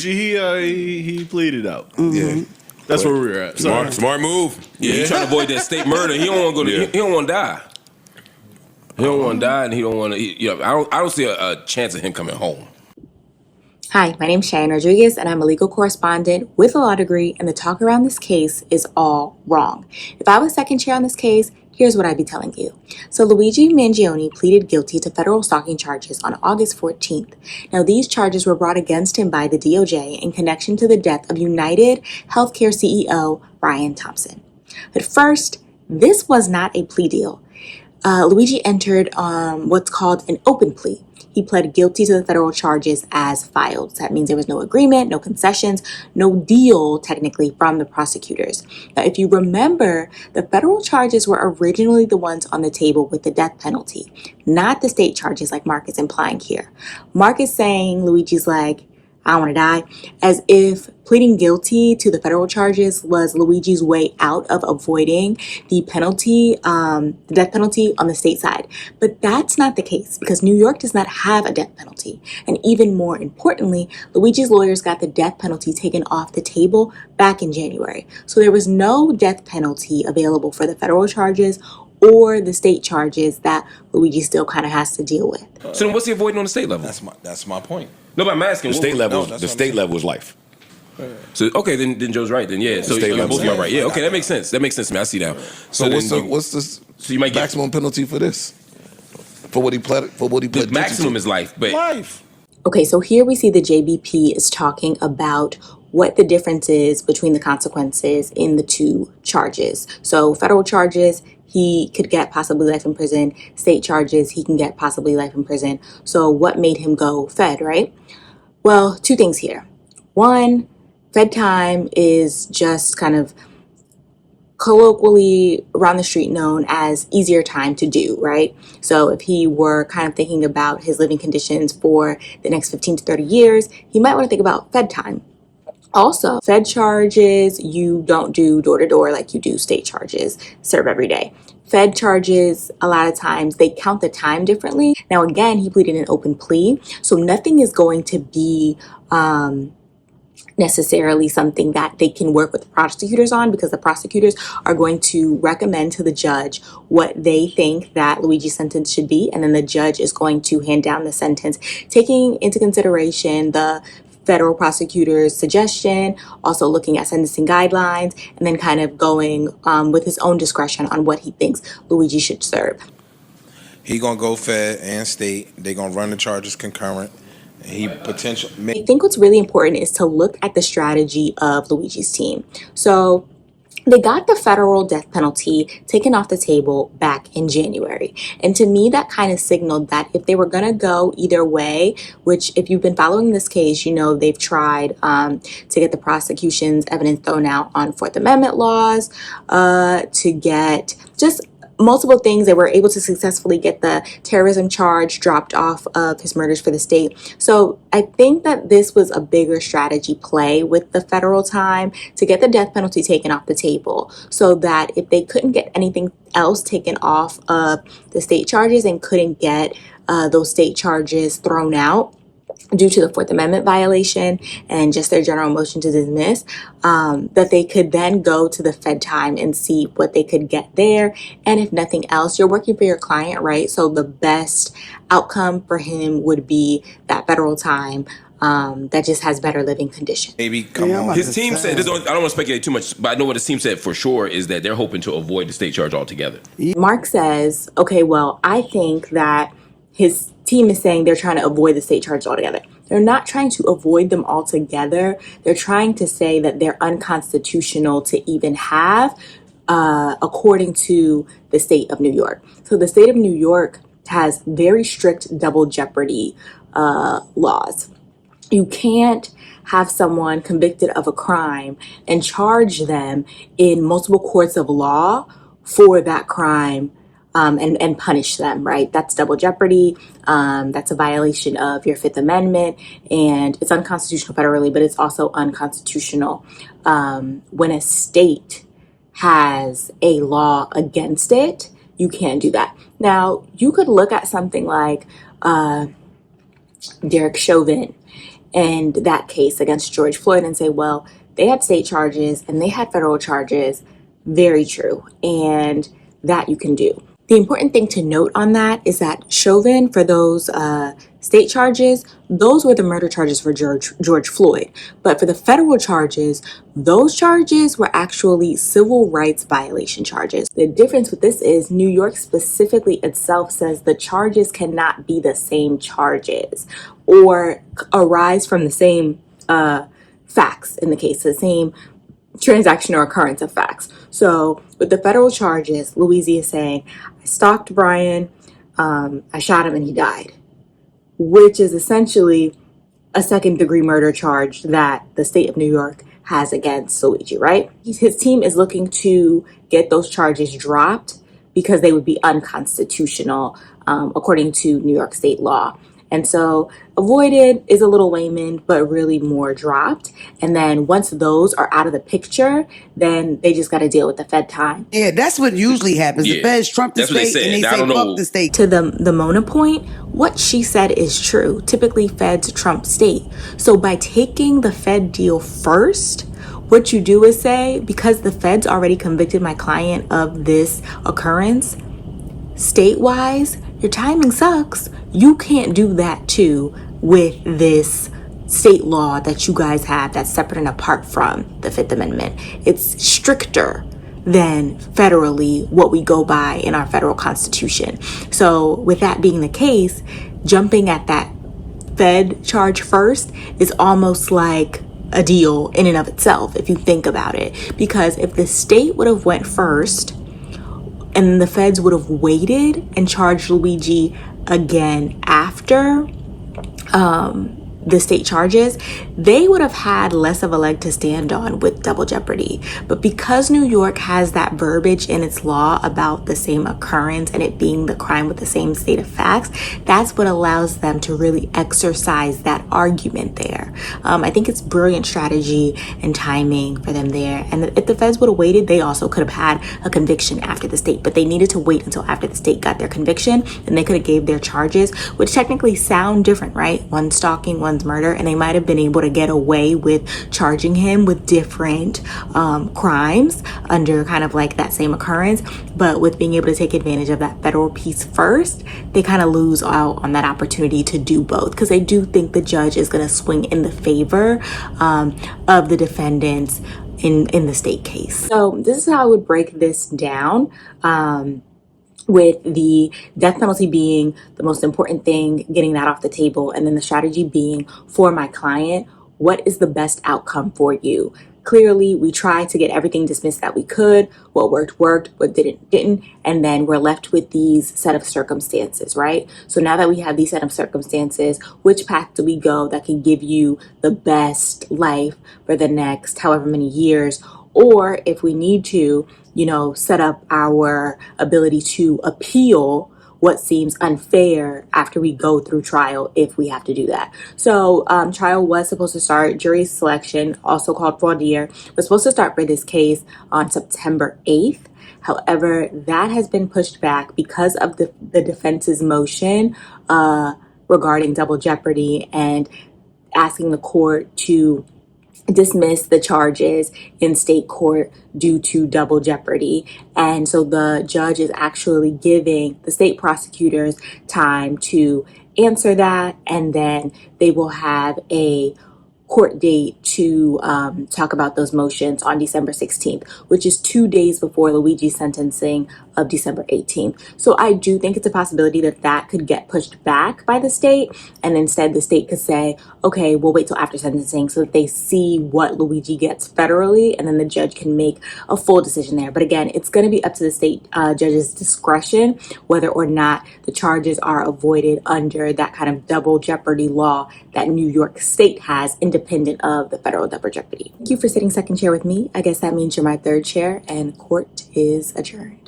Luigi, he pleaded out. Yeah. That's where we're at. Smart move. Yeah, he trying to avoid that state murder. He don't want to go to. He don't want to die. He don't want to die, and he don't want to. I don't see a chance of him coming home. Hi, my name is Cheyenne Rodriguez, and I'm a legal correspondent with a law degree, and the talk around this case is all wrong. If I was second chair on this case, here's what I'd be telling you. So Luigi Mangione pleaded guilty to federal stalking charges on August 14th. Now, these charges were brought against him by the DOJ in connection to the death of United Healthcare CEO Brian Thompson. But first, this was not a plea deal. Luigi entered what's called an open plea. He pled guilty to the federal charges as filed. So that means there was no agreement, no concessions, no deal technically from the prosecutors. Now, if you remember, the federal charges were originally the ones on the table with the death penalty, not the state charges like Marc is implying here. Marc is saying Luigi's like, I don't want to die, as if pleading guilty to the federal charges was Luigi's way out of avoiding the penalty, the death penalty on the state side. But that's not the case because New York does not have a death penalty. And even more importantly, Luigi's lawyers got the death penalty taken off the table back in January. So there was no death penalty available for the federal charges or the state charges that Luigi still kind of has to deal with. So then what's he avoiding on the state level? That's my point. No, but I'm asking. The state level is life. So okay, then Joe's right. Then yeah, so both of y'all right. Yeah, okay, that makes sense. That makes sense to me. I see now. So what's the maximum penalty for this? For what he pled? The maximum is life, but Life. Okay, so here we see the JBP is talking about what the difference is between the consequences in the two charges. So federal charges, he could get possibly life in prison. State charges, he can get possibly life in prison. So what made him go Fed, right? Well, two things here. One, Fed time is just kind of colloquially around the street known as easier time to do, right? So if he were kind of thinking about his living conditions for the next 15 to 30 years, he might want to think about Fed time. Also, Fed charges, you don't do door to door like you do state charges, serve every day. Fed charges, a lot of times, they count the time differently. Now, again, he pleaded an open plea, so nothing is going to be necessarily something that they can work with the prosecutors on because the prosecutors are going to recommend to the judge what they think that Luigi's sentence should be, and then the judge is going to hand down the sentence, taking into consideration the federal prosecutor's suggestion, also looking at sentencing guidelines, and then kind of going with his own discretion on what he thinks Luigi should serve. He gonna go Fed and state. They gonna run the charges concurrent. I think what's really important is to look at the strategy of Luigi's team. So they got the federal death penalty taken off the table back in January. And to me, that kind of signaled that if they were going to go either way, which if you've been following this case, you know they've tried to get the prosecution's evidence thrown out on Fourth Amendment laws, to get just multiple things. They were able to successfully get the terrorism charge dropped off of his murders for the state. So I think that this was a bigger strategy play with the federal time to get the death penalty taken off the table so that if they couldn't get anything else taken off of the state charges and couldn't get those state charges thrown out due to the Fourth Amendment violation and just their general motion to dismiss, that they could then go to the Fed time and see what they could get there. And if nothing else, you're working for your client, right? So the best outcome for him would be that federal time that just has better living conditions. Maybe come on. His team said, I don't want to speculate too much, but I know what his team said for sure is that they're hoping to avoid the state charge altogether. Marc says, okay, well, I think that his team is saying they're trying to avoid the state charge altogether. They're not trying to avoid them altogether. They're trying to say that they're unconstitutional to even have, according to the state of New York. So the state of New York has very strict double jeopardy laws. You can't have someone convicted of a crime and charge them in multiple courts of law for that crime and punish them, right? That's double jeopardy. That's a violation of your Fifth Amendment, and it's unconstitutional federally, but it's also unconstitutional when a state has a law against it. You can't do that. Now, you could look at something like Derek Chauvin in that case against George Floyd and say, well, they had state charges and they had federal charges. Very true. And that you can do. The important thing to note on that is that Chauvin, for those state charges, those were the murder charges for George Floyd. But for the federal charges, those charges were actually civil rights violation charges. The difference with this is New York specifically itself says the charges cannot be the same charges or arise from the same facts in the case, the same transaction or occurrence of facts. So with the federal charges, Louisiana is saying, I stalked Brian, I shot him and he died, which is essentially a second-degree murder charge that the state of New York has against Luigi, right? His team is looking to get those charges dropped because they would be unconstitutional according to New York state law. And so avoided is a little layman, but really more dropped. And then once those are out of the picture, then they just got to deal with the Fed time. Yeah, that's what usually happens. Yeah, The Feds trump the that's what they state and they said. I say don't know. fuck the state. To the Mona point, what she said is true. Typically, Feds trump state. So by taking the Fed deal first, what you do is say, because the Feds already convicted my client of this occurrence, state-wise, your timing sucks. You can't do that too with this state law that you guys have that's separate and apart from the Fifth Amendment. It's stricter than federally what we go by in our federal constitution. So with that being the case, jumping at that Fed charge first is almost like a deal in and of itself, if you think about it. Because if the state would have went first and the Feds would have waited and charged Luigi again after the state charges, they would have had less of a leg to stand on with double jeopardy. But because New York has that verbiage in its law about the same occurrence and it being the crime with the same state of facts, that's what allows them to really exercise that argument there. I think it's brilliant strategy and timing for them there. And if the Feds would have waited, they also could have had a conviction after the state, but they needed to wait until after the state got their conviction, and they could have gave their charges, which technically sound different, right? One's stalking, one's murder, and they might have been able to get away with charging him with different crimes under kind of like that same occurrence. But with being able to take advantage of that federal piece first, they kind of lose out on that opportunity to do both, because I do think the judge is going to swing in the favor of the defendants in the state case. So this is how I would break this down. With the death penalty being the most important thing, getting that off the table, and then the strategy being for my client, what is the best outcome for you? Clearly, we tried to get everything dismissed that we could. What worked, what didn't. And then we're left with these set of circumstances, right? So now that we have these set of circumstances, which path do we go that can give you the best life for the next however many years? Or if we need to, set up our ability to appeal what seems unfair after we go through trial, if we have to do that. So trial was supposed to start, jury selection, also called voir dire, was supposed to start for this case on September 8th. However, that has been pushed back because of the defense's motion regarding double jeopardy and asking the court to dismiss the charges in state court due to double jeopardy. And so the judge is actually giving the state prosecutors time to answer that, and then they will have a court date to talk about those motions on December 16th, which is 2 days before Luigi's sentencing of December 18th. So I do think it's a possibility that that could get pushed back by the state, and instead the state could say, okay, we'll wait till after sentencing so that they see what Luigi gets federally, and then the judge can make a full decision there. But again, it's going to be up to the state judge's discretion whether or not the charges are avoided under that kind of double jeopardy law that New York State has, independent of the federal double jeopardy. Thank you for sitting second chair with me. I guess that means you're my third chair, and court is adjourned.